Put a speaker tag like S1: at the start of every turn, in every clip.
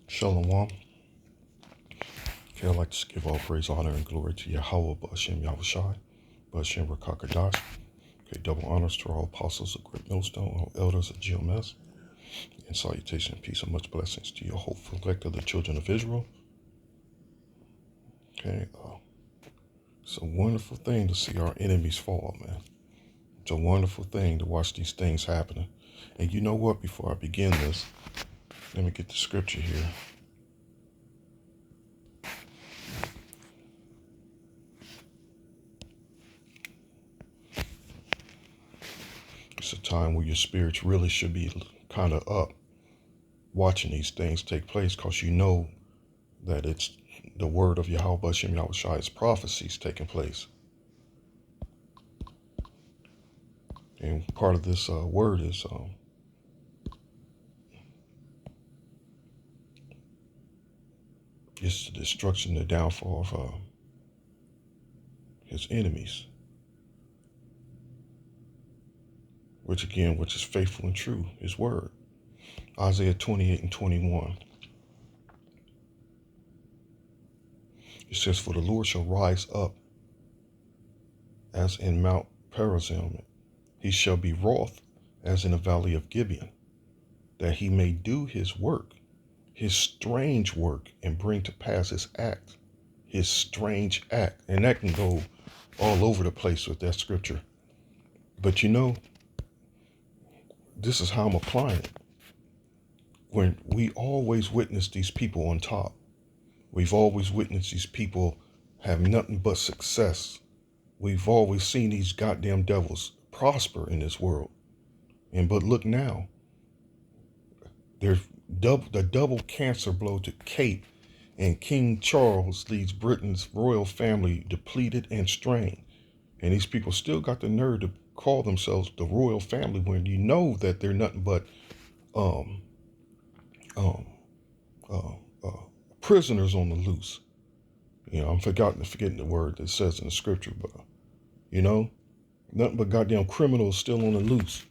S1: Shalom. Okay, I'd like to give all praise, honor, and glory to Yahweh, Ba'ashem Yahushai, Ba'ashem Rakakadash. Okay, double honors to all apostles of Great Millstone, all elders of GMS, and salutation and peace and much blessings to your hopeful elect of the children of Israel. Okay, it's a wonderful thing to see our enemies fall, man. It's a wonderful thing to watch these things happening. And you know what? Before I begin this, let me get the scripture here. It's a time where your spirits really should be kind of up watching these things take place, because you know that it's the word of Yahweh Ba'ashem Yahushua's prophecies taking place. And part of this word is the destruction, the downfall of his enemies, which is faithful and true, his word. Isaiah 28:21. It says, "For the Lord shall rise up as in Mount Perazim. He shall be wroth as in the valley of Gibeon, that he may do his work, his strange work, and bring to pass his act." His strange act. And that can go all over the place with that scripture. But you know, this is how I'm applying it. When we always witness these people on top, we've always witnessed these people have nothing but success. We've always seen these goddamn devils prosper in this world. But look now, there's the double cancer blow to Kate, and King Charles leaves Britain's royal family depleted and strained. And these people still got the nerve to call themselves the royal family when you know that they're nothing but prisoners on the loose. You know, I'm forgetting the word that says in the scripture, but you know, nothing but goddamn criminals still on the loose.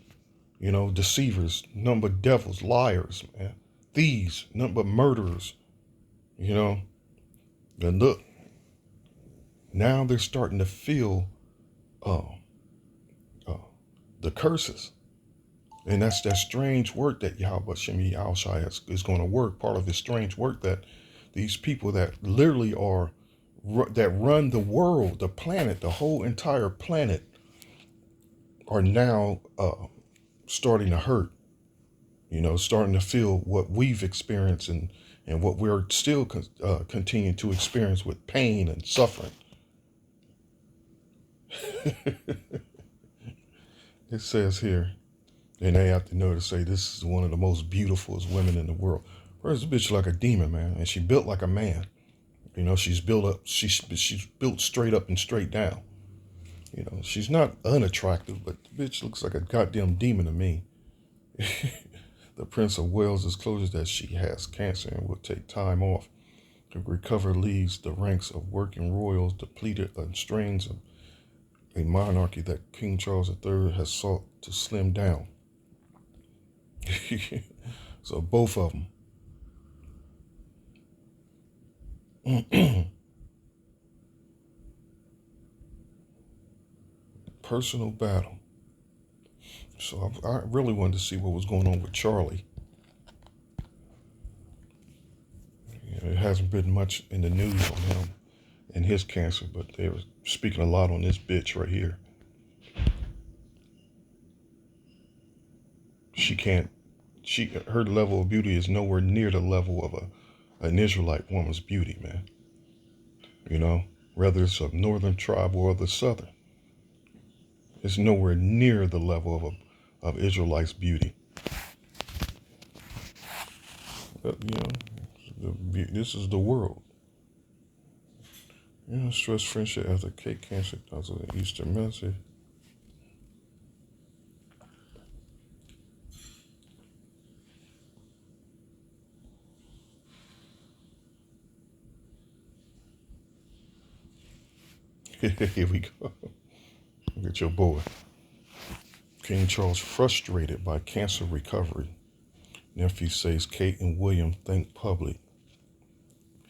S1: You know, deceivers, nothing but devils, liars, man, thieves, nothing but murderers. You know, and look, now they're starting to feel the curses. And that's that strange work that Yahweh Shem Yahushai is going to work. Part of his strange work, that these people that literally are, that run the world, the planet, the whole entire planet, are now starting to hurt. You know, starting to feel what we've experienced and what we're still continuing to experience with pain and suffering. It says here, and they have to know to say this is one of the most beautiful women in the world. Where's this bitch like a demon, man? And she built like a man. You know, she's built up. She's built straight up and straight down. You know, she's not unattractive, but the bitch looks like a goddamn demon to me. The Prince of Wales discloses that she has cancer and will take time off to recover. Leaves the ranks of working royals depleted and strains of a monarchy that King Charles III has sought to slim down. So both of them. Personal battle. So I really wanted to see what was going on with Charlie. It hasn't been much in the news on him and his cancer, but they were speaking a lot on this bitch right here. Her level of beauty is nowhere near the level of an Israelite woman's beauty, man. You know, whether it's a northern tribe or the southern, it's nowhere near the level of Israelites' beauty. But, you know, this is the world. You know, stress friendship after cake cancer causes an Easter message. Here we go. Look at your boy. King Charles frustrated by cancer recovery. Nephew says Kate and William thank public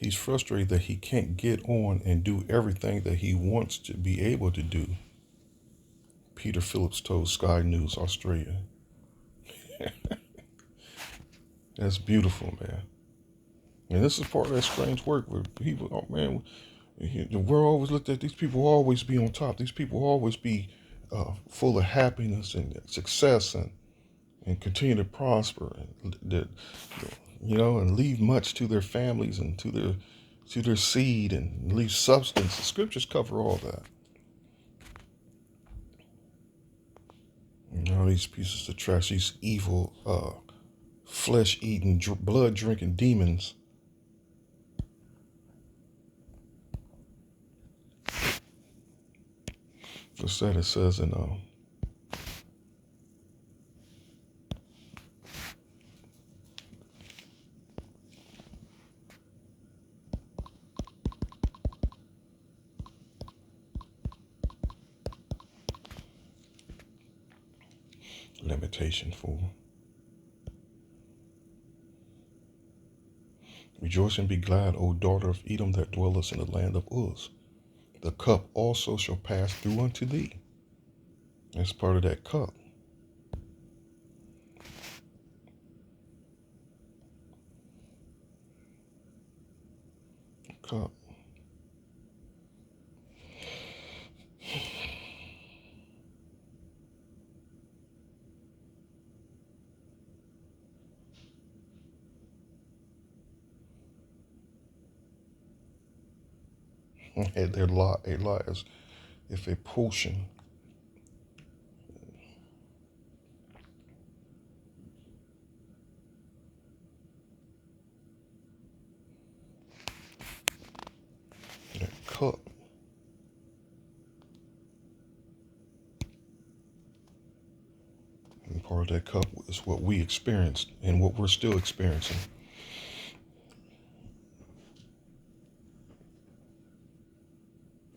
S1: He's frustrated that he can't get on and do everything that he wants to be able to do. Peter Phillips told Sky News Australia. That's beautiful, man. And this is part of that strange work where people, oh man, the world always looked at these people always be on top. These people always be full of happiness and success and continue to prosper and and leave much to their families and to their seed and leave substance. The scriptures cover all that. These pieces of trash, these evil, flesh-eating, blood-drinking demons. What's that? It says in Lamentation 4. Rejoice and be glad, O daughter of Edom that dwellest in the land of Uz. The cup also shall pass through unto thee. That's part of that cup. Cup. And their lies, if a portion. That cup. And part of that cup is what we experienced and what we're still experiencing.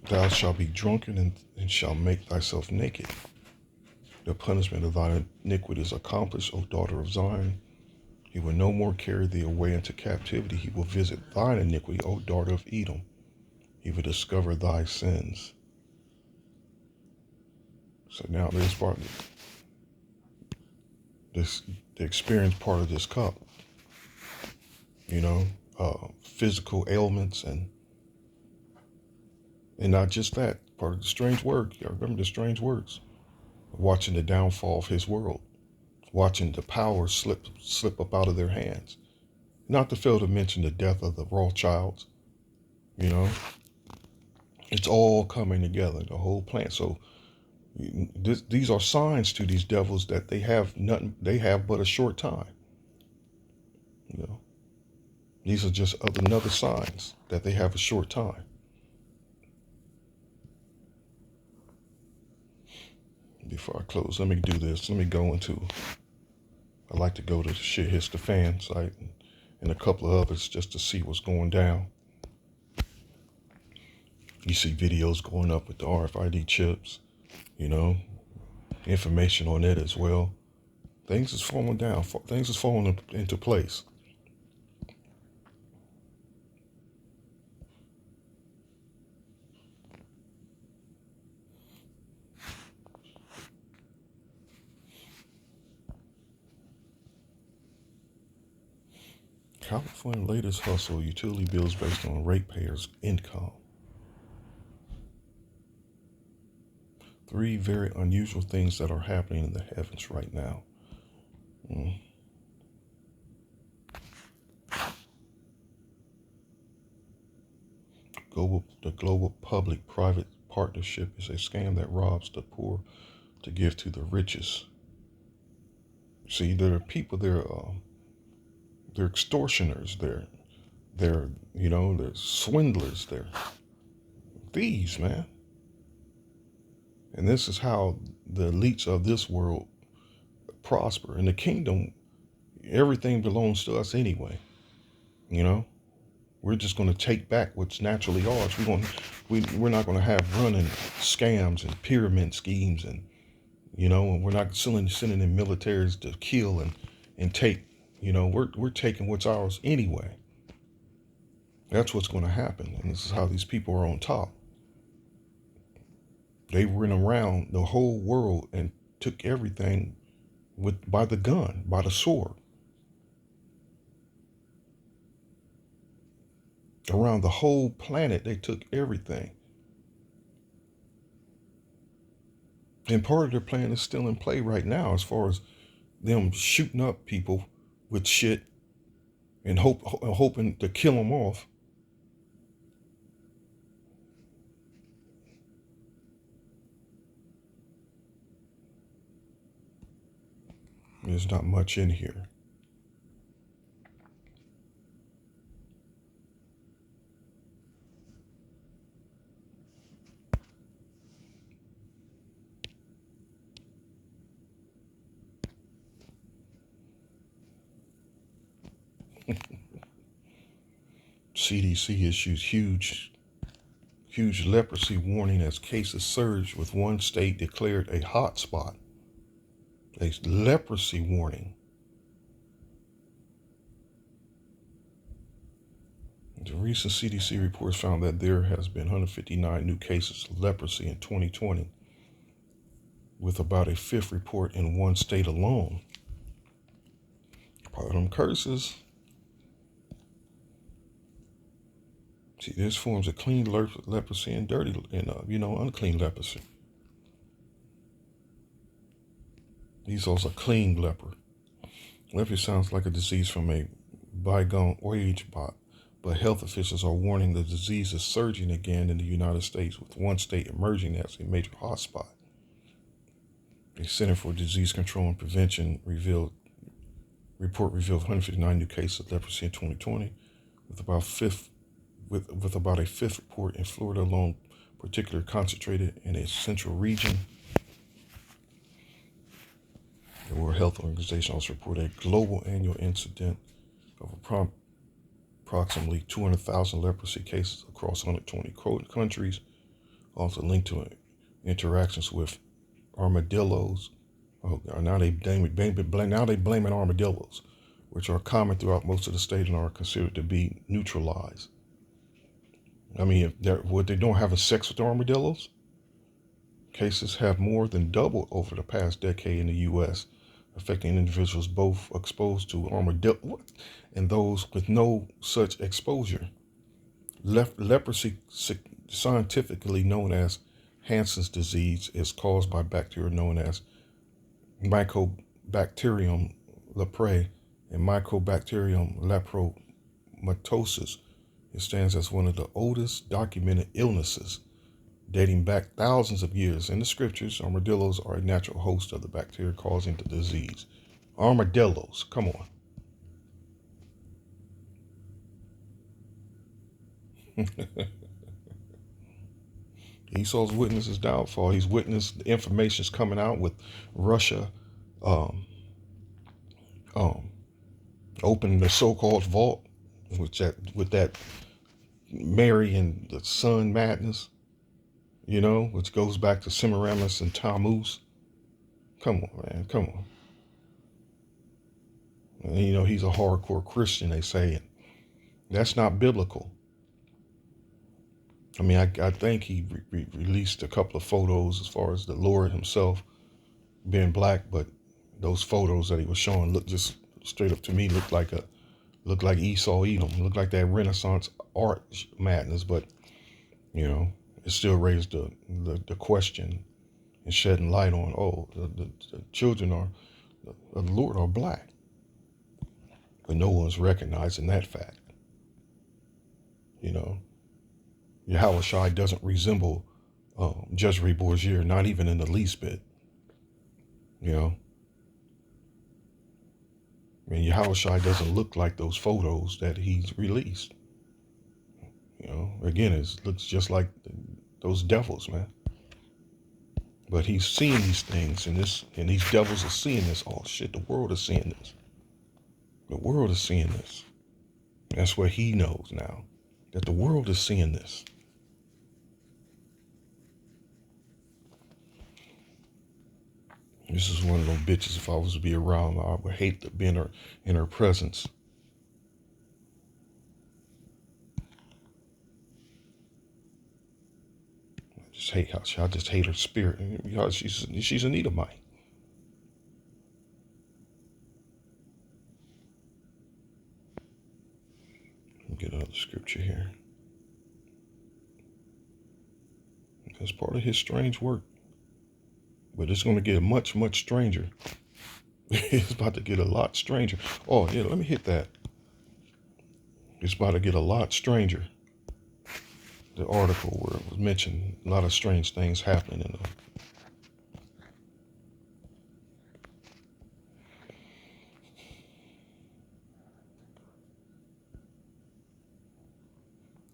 S1: Thou shalt be drunken and shalt make thyself naked. The punishment of thine iniquity is accomplished, O daughter of Zion. He will no more carry thee away into captivity. He will visit thine iniquity, O daughter of Edom. He will discover thy sins. So now there's part of this, the experience part of this cup. Physical ailments and not just that, part of the strange work. You remember the strange works. Watching the downfall of his world. Watching the power slip up out of their hands. Not to fail to mention the death of the Rothschilds. It's all coming together, the whole plan. So these are signs to these devils that they have nothing. They have but a short time. These are just another signs that they have a short time. Before I close, let me do this. Let me go into. I like to go to Shit Hits the Fan site and a couple of others just to see what's going down. You see videos going up with the RFID chips, information on it as well. Things is falling down. Things is falling into place. California latest hustle, utility bills based on ratepayers' income. 3 very unusual things that are happening in the heavens right now. The global public-private partnership is a scam that robs the poor to give to the richest. See, there are people there. They're extortioners. They're swindlers. They're thieves, man. And this is how the elites of this world prosper. In the kingdom, everything belongs to us anyway. We're just going to take back what's naturally ours. We're not going to have running scams and pyramid schemes and we're not sending in militaries to kill and take. We're taking what's ours anyway. That's what's going to happen. And this is how these people are on top. They went around the whole world and took everything by the gun, by the sword. Around the whole planet, they took everything. And part of their plan is still in play right now, as far as them shooting up people with shit and hoping to kill them off. There's not much in here. CDC issues huge leprosy warning as cases surge, with one state declared a hot spot. A leprosy warning. The recent CDC reports found that there has been 159 new cases of leprosy in 2020, with about a fifth report in one state alone. Part of them curses. See, there's forms of clean leprosy and dirty and unclean leprosy. These are clean leper. Leprosy sounds like a disease from a bygone age, but health officials are warning the disease is surging again in the United States, with one state emerging as a major hotspot. The Center for Disease Control and Prevention report revealed 159 new cases of leprosy in 2020, with about a fifth report in Florida alone, particularly concentrated in a central region. The World Health Organization also reported a global annual incident of approximately 200,000 leprosy cases across 120 countries, also linked to interactions with armadillos. Now they blaming armadillos, which are common throughout most of the state and are considered to be neutralized. I mean, if they don't have sex with the armadillos, cases have more than doubled over the past decade in the U.S., affecting individuals both exposed to armadillo and those with no such exposure. Leprosy, scientifically known as Hansen's disease, is caused by bacteria known as Mycobacterium leprae and Mycobacterium lepromatosis. It stands as one of the oldest documented illnesses, dating back thousands of years. In the scriptures, armadillos are a natural host of the bacteria causing the disease. Armadillos, come on. Esau's witnessed his downfall. He's witnessed the information's coming out with Russia opening the so-called vault with that Mary and the Son madness, which goes back to Semiramis and Tammuz. Come on, man, come on. And, he's a hardcore Christian, they say, and that's not biblical. I mean, I think he released a couple of photos as far as the Lord himself being black, but those photos that he was showing looked just straight up to me looked like Esau Edom, looked like that Renaissance art madness. But it still raised the question and shedding light on the children of the Lord are black, but no one's recognizing that fact. Yahweh Shai doesn't resemble Jezreel Borgia, not even in the least bit. I mean, Yahweh Shai doesn't look like those photos that he's released. Again, it looks just like those devils, man. But he's seeing these things, and these devils are seeing this. Oh shit, the world is seeing this. The world is seeing this. That's what he knows now, that the world is seeing this. This is one of those bitches. If I was to be around, I would hate to be in her presence. I just hate her spirit because she's an Edomite. Let me get another scripture here. That's part of his strange work. But it's going to get much, much stranger. It's about to get a lot stranger. Oh, yeah, let me hit that. It's about to get a lot stranger. The article where it was mentioned a lot of strange things happening in the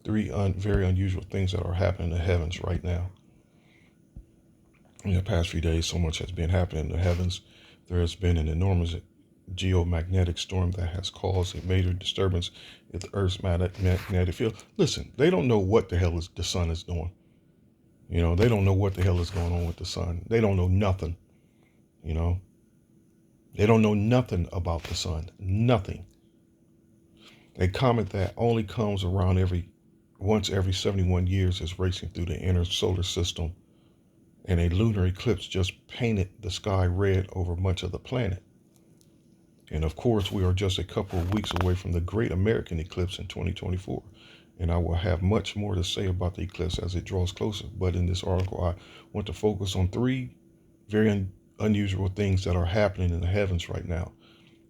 S1: three very unusual things that are happening in the heavens right now. In the past few days, so much has been happening in the heavens. There has been an enormous geomagnetic storm that has caused a major disturbance in the Earth's magnetic field. Listen, they don't know what the hell the sun is doing. They don't know what the hell is going on with the sun. They don't know nothing. They don't know nothing about the sun. Nothing. A comet that only comes around once every 71 years is racing through the inner solar system, and a lunar eclipse just painted the sky red over much of the planet. And of course, we are just a couple of weeks away from the great American eclipse in 2024. And I will have much more to say about the eclipse as it draws closer. But in this article, I want to focus on three very unusual things that are happening in the heavens right now.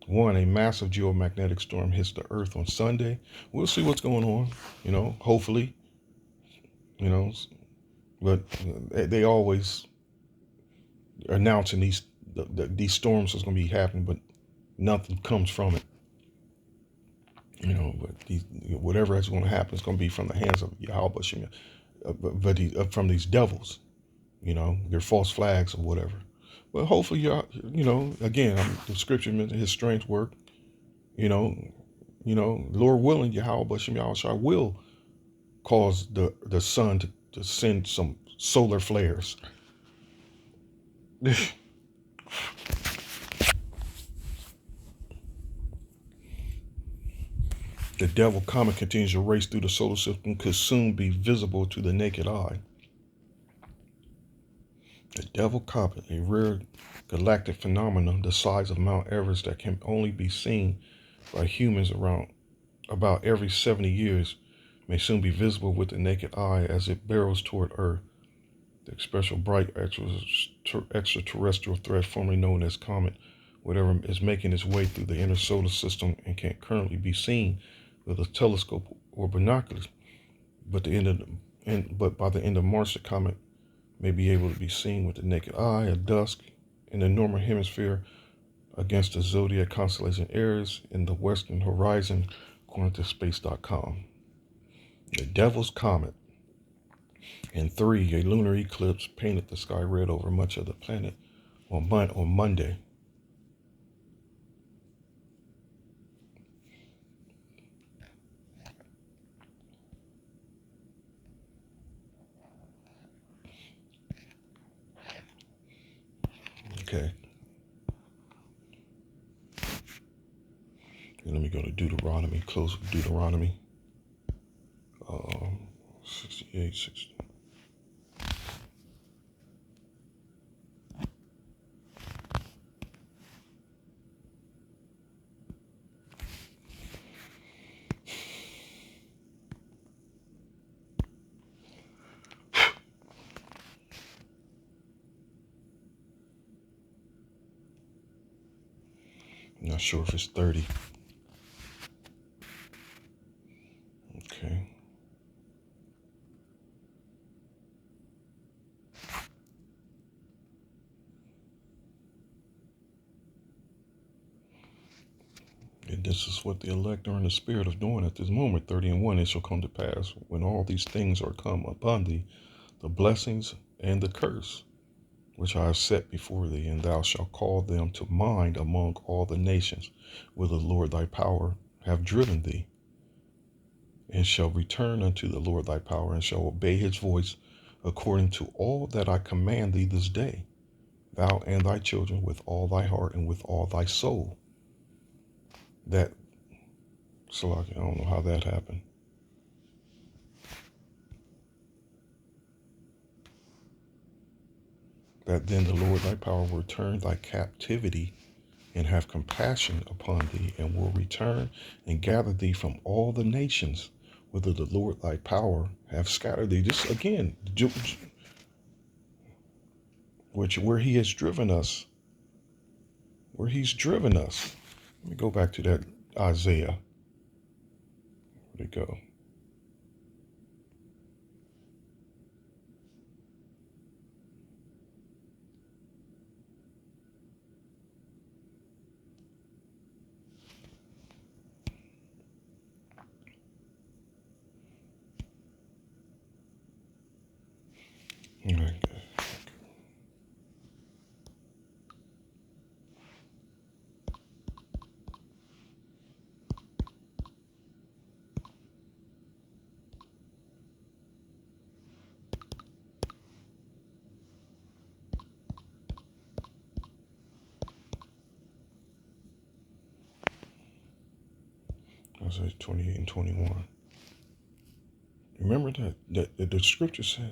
S1: One, a massive geomagnetic storm hits the Earth on Sunday. We'll see what's going on, hopefully, but they always announcing these storms is going to be happening, but nothing comes from it. But whatever is going to happen is going to be from the hands of Yahweh, but from these devils, their false flags or whatever. But hopefully, again, the scripture mentions his strange work. Lord willing, Yahweh Shai will cause the sun to send some solar flares. The devil comet continues to race through the solar system, could soon be visible to the naked eye. The devil comet, a rare galactic phenomenon the size of Mount Everest that can only be seen by humans around about every 70 years, may soon be visible with the naked eye as it barrels toward Earth. The special bright extraterrestrial thread formerly known as comet, whatever, is making its way through the inner solar system and can't currently be seen with a telescope or binoculars. But by the end of March, the comet may be able to be seen with the naked eye at dusk in the northern hemisphere against the zodiac constellation Aries in the western horizon, according to space.com. The Devil's Comet. And 3, a lunar eclipse painted the sky red over much of the planet on Monday. Okay. And let me go to Deuteronomy, close with Deuteronomy 68, 60. I'm not sure if it's 30. Okay. And this is what the elect are in the spirit of doing at this moment. 30:1, it shall come to pass when all these things are come upon thee, the blessings and the curse, which I have set before thee, and thou shalt call them to mind among all the nations, where the Lord thy power have driven thee, and shall return unto the Lord thy power, and shall obey his voice, according to all that I command thee this day, thou and thy children, with all thy heart and with all thy soul. I don't know how that happened. that then the Lord thy power will return thy captivity and have compassion upon thee, and will return and gather thee from all the nations, whither the Lord thy power have scattered thee. This again, where he has driven us, where he's driven us. Let me go back to that Isaiah. Where'd it go? All right. Isaiah 28 and 21. Remember that the scripture says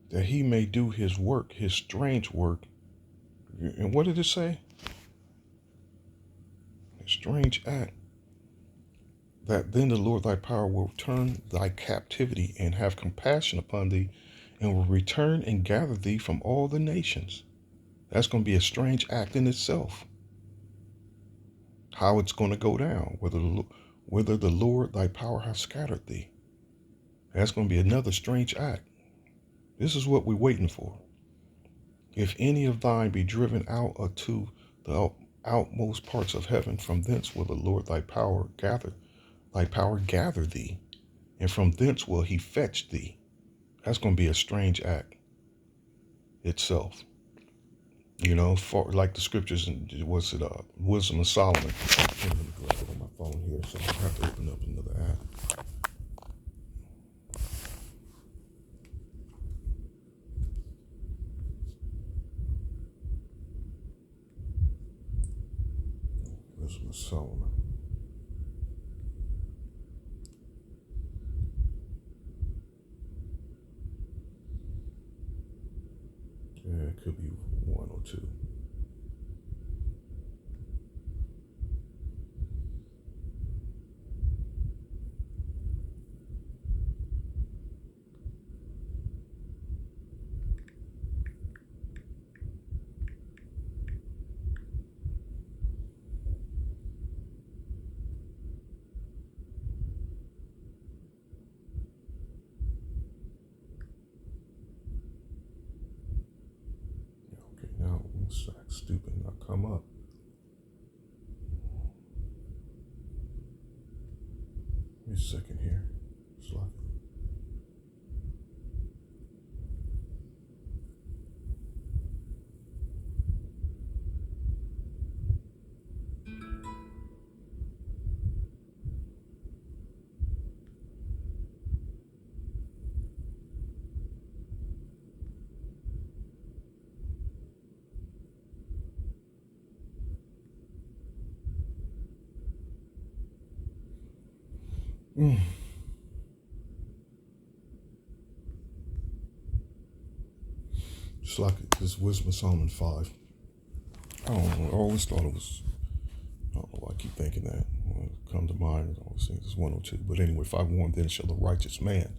S1: that he may do his work, his strange work. And what did it say? A strange act. That then the Lord thy power will turn thy captivity and have compassion upon thee, and will return and gather thee from all the nations. That's going to be a strange act in itself. How it's going to go down, whether the Lord thy power has scattered thee. That's going to be another strange act. This is what we're waiting for. If any of thine be driven out unto the outmost parts of heaven, from thence will the Lord thy power gather thee, and from thence will he fetch thee. That's going to be a strange act itself. You know, like the scriptures in, Wisdom of Solomon. Let me grab it on my phone here, so I have to open up another app. Wisdom of Solomon. Yeah, it could be 1 or 2. Okay, now let's act stupid and not come up. Give me a second here. Slide. Just like this Wisdom of Solomon 5. I don't know. I always thought it was, I don't know why I keep thinking that. When it comes to mind, I always think it's 102. But anyway, 5:1, then shall the righteous man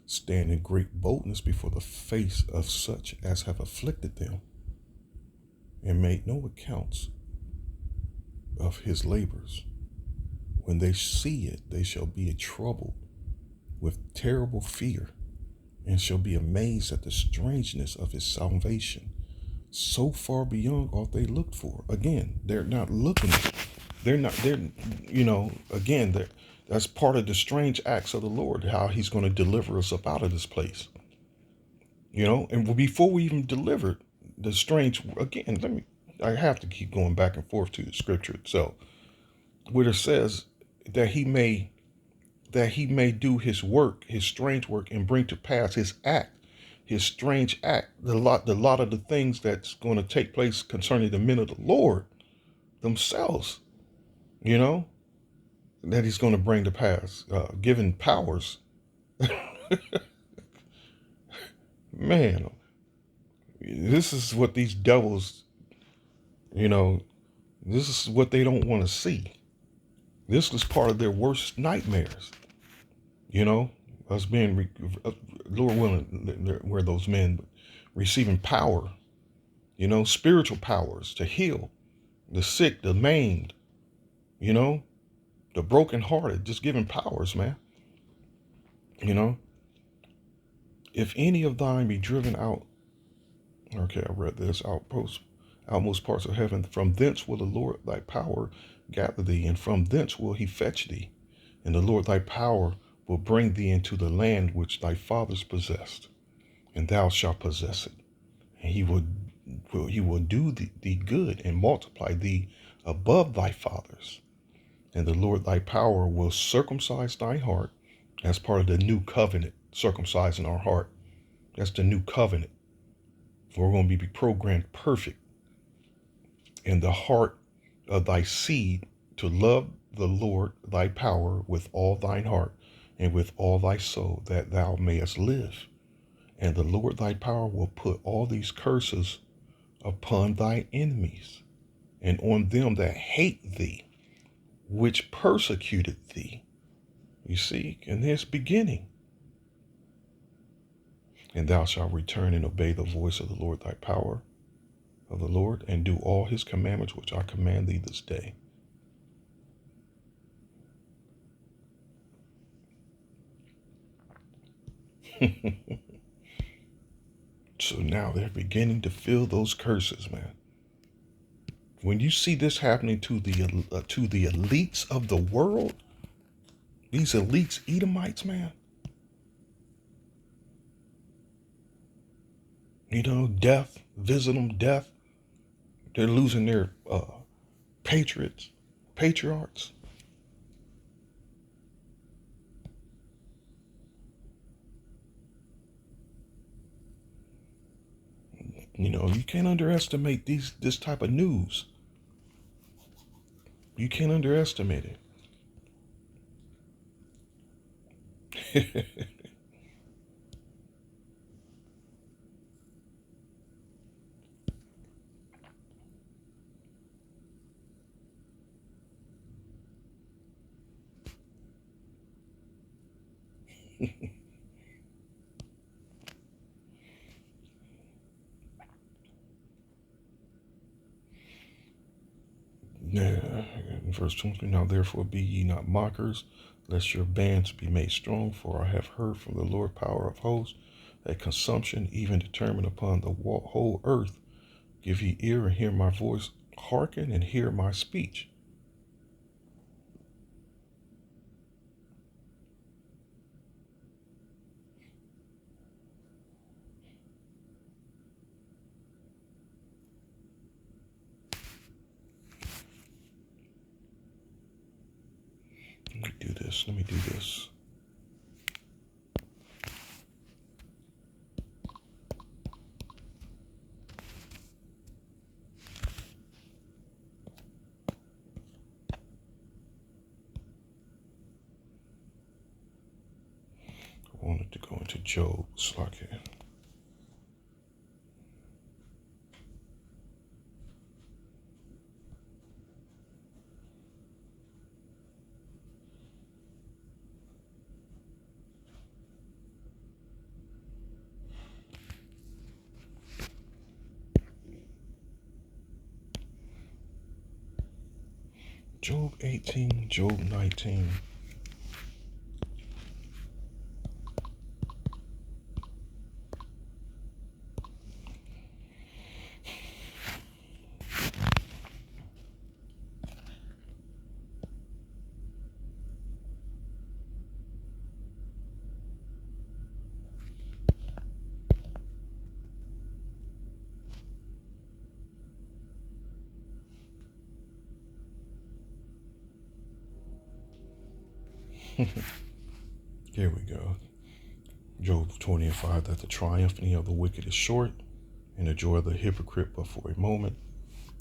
S1: stand in great boldness before the face of such as have afflicted them, and made no accounts of his labors. When they see it, they shall be troubled with terrible fear, and shall be amazed at the strangeness of his salvation, so far beyond all they looked for. Again, they're not looking. That's part of the strange acts of the Lord, how he's going to deliver us up out of this place. You know, and before we even delivered the strange, again, I have to keep going back and forth to the scripture itself, where it says that he may do his work, his strange work, and bring to pass his act, his strange act, the lot of the things that's going to take place concerning the men of the Lord themselves, that he's going to bring to pass, given powers Man, this is what these devils, you know, this is what they don't want to see. This was part of their worst nightmares, you know, us being, Lord willing, where those men receiving power, you know, spiritual powers to heal the sick, the maimed, you know, the brokenhearted, just giving powers, man. You know, if any of thine be driven out, okay, I read this, outmost parts of heaven, from thence will the Lord thy power gather thee, and from thence will he fetch thee. And the Lord thy power will bring thee into the land which thy fathers possessed, and thou shalt possess it. And he will do thee good and multiply thee above thy fathers. And the Lord thy power will circumcise thy heart as part of the new covenant, circumcising our heart. That's the new covenant. We're going to be programmed perfect in the heart of thy seed to love the Lord thy power with all thine heart and with all thy soul, that thou mayest live. And the Lord thy power will put all these curses upon thy enemies and on them that hate thee, which persecuted thee. You see, in this beginning. And thou shalt return and obey the voice of the Lord thy power of the Lord, and do all his commandments which I command thee this day. So now they're beginning to feel those curses, man. When you see this happening to the elites of the world, these elites, Edomites, man, you know, death, visit them, death. They're losing their patriarchs. You know, you can't underestimate this type of news. You can't underestimate it. Yeah, in verse 20, now therefore be ye not mockers, lest your bands be made strong, for I have heard from the Lord power of hosts, that consumption even determined upon the whole earth. Give ye ear and hear my voice, hearken and hear my speech. Let me do this. I wanted to go into Job, Slack. Job 18, Job 19. Here we go. Job 20 and 5, that the triumphing of the wicked is short, and the joy of the hypocrite but for a moment.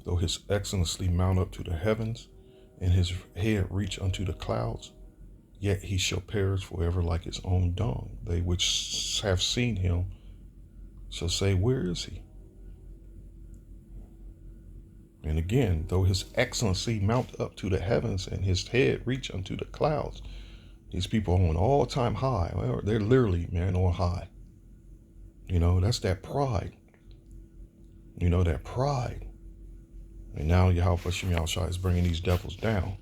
S1: Though his excellency mount up to the heavens, and his head reach unto the clouds, yet he shall perish forever like his own dung. They which have seen him shall say, where is he? And again, though his excellency mount up to the heavens and his head reach unto the clouds, these people are on all-time high. Well, they're literally, man, on high. That's that pride. That pride. And now Yahweh Hashem Yahushua is bringing these devils down.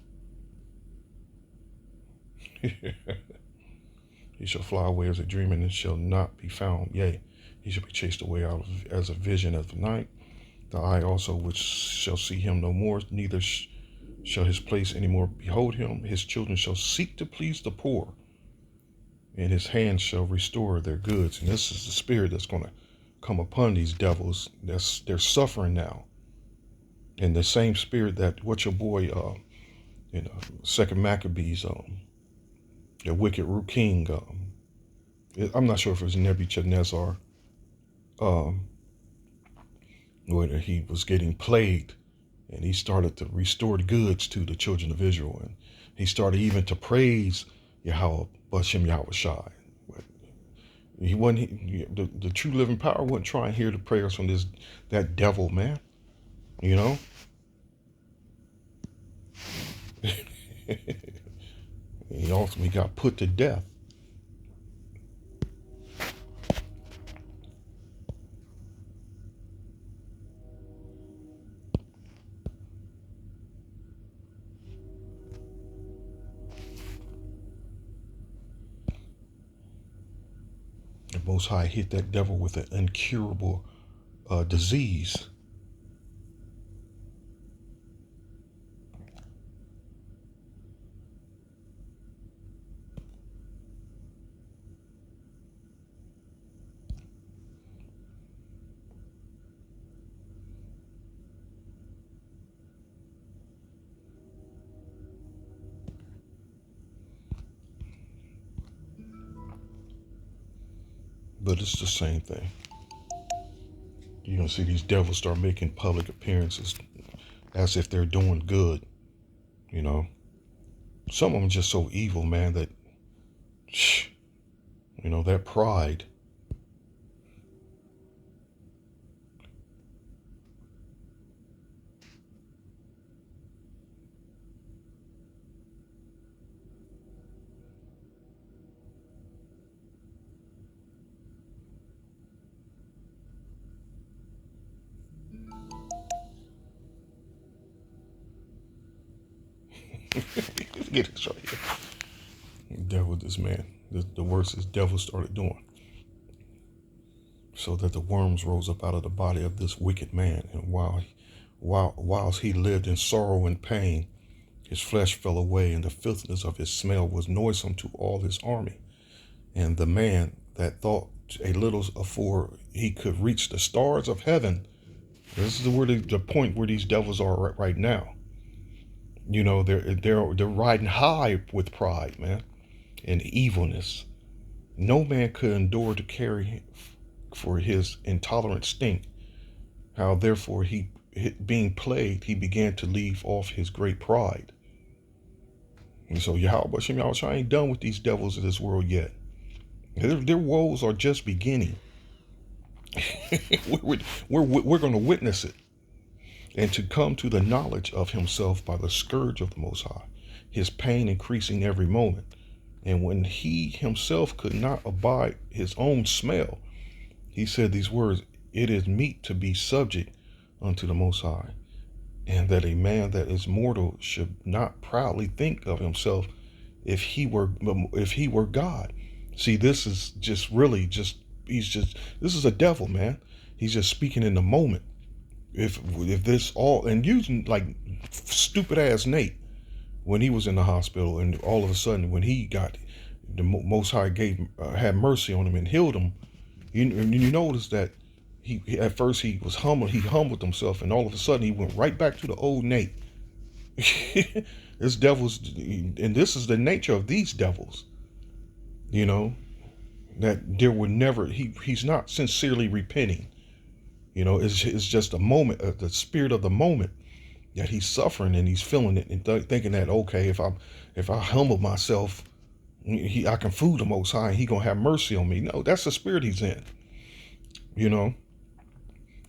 S1: He shall fly away as a dream and shall not be found. Yea, he shall be chased away out as a vision of the night. The eye also which shall see him no more, neither shall his place any more behold him. His children shall seek to please the poor, and his hands shall restore their goods. And this is the spirit that's going to come upon these devils. They're suffering now. And the same spirit that what your boy, Second Maccabees, the wicked king, I'm not sure if it was Nebuchadnezzar, where he was getting plagued, and he started to restore the goods to the children of Israel, and he started even to praise Yahweh Bashem Yahushai. He wasn't the true living power wasn't trying to hear the prayers from that devil, man. He ultimately got put to death. The Most High hit that devil with an incurable disease. But it's the same thing. You're going to see these devils start making public appearances as if they're doing good. Some of them just so evil, man, that, that pride. Get it right here. The devil, this man, the worst this devil started doing. So that the worms rose up out of the body of this wicked man, and whilst he lived in sorrow and pain, his flesh fell away, and the filthiness of his smell was noisome to all his army. And the man that thought a little afore he could reach the stars of heaven. This is the point where these devils are right now. They're riding high with pride, man, and evilness. No man could endure to carry for his intolerant stink. How therefore he, being plagued, he began to leave off his great pride. And so Yahweh Bashem Yahushua ain't done with these devils of this world yet. Their woes are just beginning. we're going to witness it. And to come to the knowledge of himself by the scourge of the Most High, his pain increasing every moment. And when he himself could not abide his own smell, he said these words, it is meet to be subject unto the Most High, and that a man that is mortal should not proudly think of himself if he were God. See, this is just really this is a devil, man. He's just speaking in the moment. If this all, and using like stupid ass Nate when he was in the hospital, and all of a sudden when he got the Most High had mercy on him and healed him, you notice that he at first he was humble, he humbled himself, and all of a sudden he went right back to the old Nate. This devil's, and this is the nature of these devils, that there would never, he's not sincerely repenting. It's just a moment, the spirit of the moment that he's suffering, and he's feeling it and thinking that, okay, if I humble myself, I can fool the Most High and he going to have mercy on me. No, that's the spirit he's in. You know,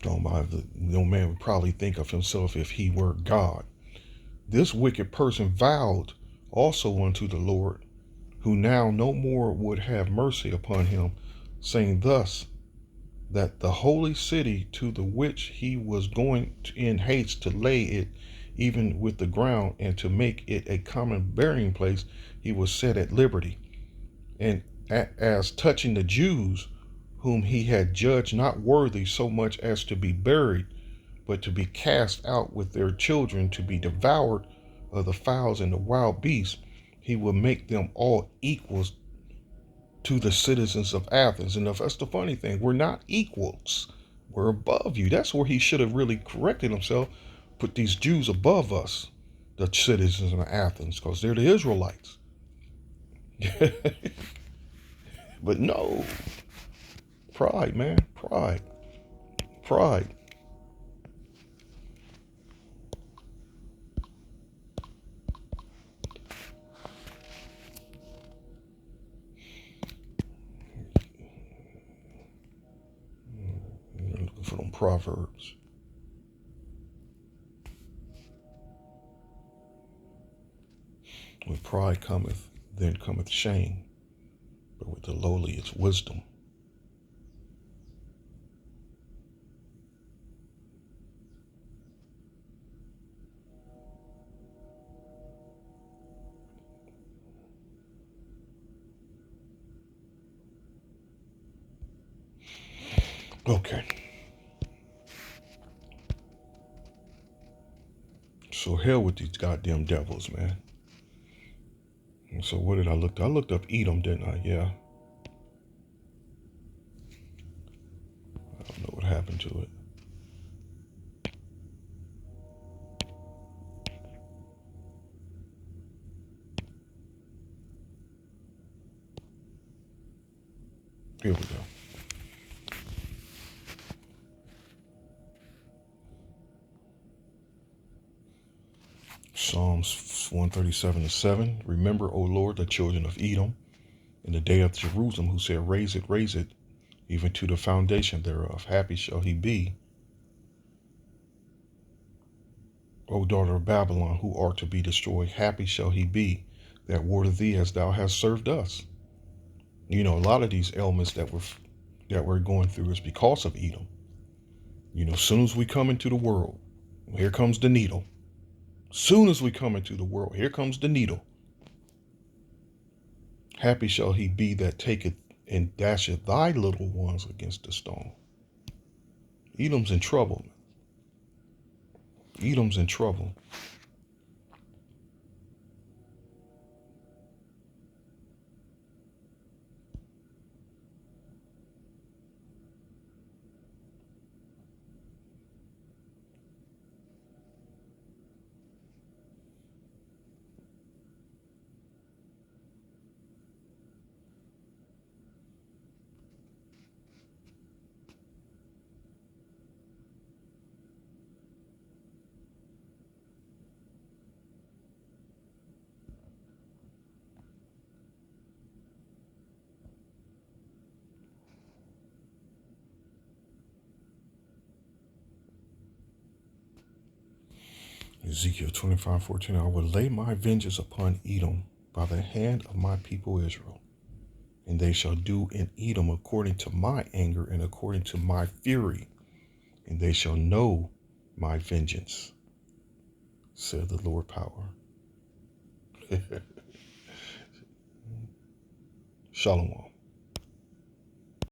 S1: no man would probably think of himself if he were God. This wicked person vowed also unto the Lord, who now no more would have mercy upon him, saying thus, that the holy city to the which he was going in haste to lay it even with the ground, and to make it a common burying place, he was set at liberty. And as touching the Jews, whom he had judged not worthy so much as to be buried, but to be cast out with their children to be devoured of the fowls and the wild beasts, he will make them all equals to the citizens of Athens. And that's the funny thing, we're not equals. We're above you. That's where he should have really corrected himself, put these Jews above us, the citizens of Athens, because they're the Israelites. But no, pride, man, pride. Looking for them Proverbs. With pride cometh, then cometh shame, but with the lowly it's wisdom. Okay. So hell with these goddamn devils, man. And so what did I look up? I looked up Edom, didn't I? Yeah. I don't know what happened to it. Here we go. Psalms 137:7. Remember, O Lord, the children of Edom, in the day of Jerusalem, who said, raise it, even to the foundation thereof. Happy shall he be, O daughter of Babylon, who art to be destroyed. Happy shall he be that wore to thee as thou hast served us. You know, a lot of these ailments that we're going through is because of Edom. You know, as soon as we come into the world, here comes the needle. Soon as we come into the world, here comes the needle. Happy shall he be that taketh and dasheth thy little ones against the stone. Edom's in trouble. Edom's in trouble. Ezekiel 25:14. I will lay my vengeance upon Edom by the hand of my people Israel, and they shall do in Edom according to my anger and according to my fury, and they shall know my vengeance, said the Lord power. Shalom.